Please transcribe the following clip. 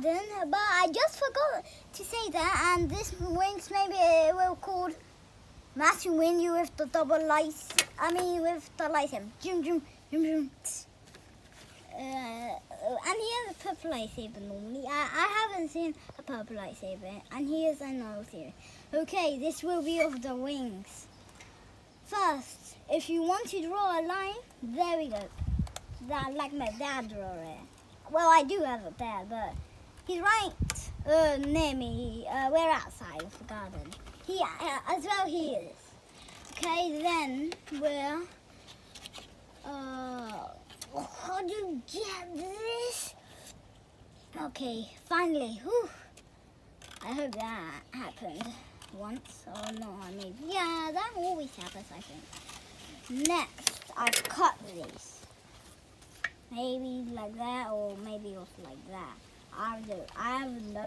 garden, but I just forgot to say that. And this wings maybe will called Matthew win you with the double lights. I mean with the lightsaber. Zoom, zoom, zoom, zoom. And he has a purple lightsaber normally. I haven't seen a purple lightsaber, and he is another theory. Okay, this will be of the wings. First, if you want to draw a line, there we go. That like my dad drew it. Well, I do have a dad, but he's right near me. We're outside of the garden. He as well. He is. Okay, then we're. How do you get this? Okay, finally. Whew. I hope that happened once or no. I mean, yeah, that always happens. I think. Next, I cut these. Maybe like that, or maybe also like that. I haven't done.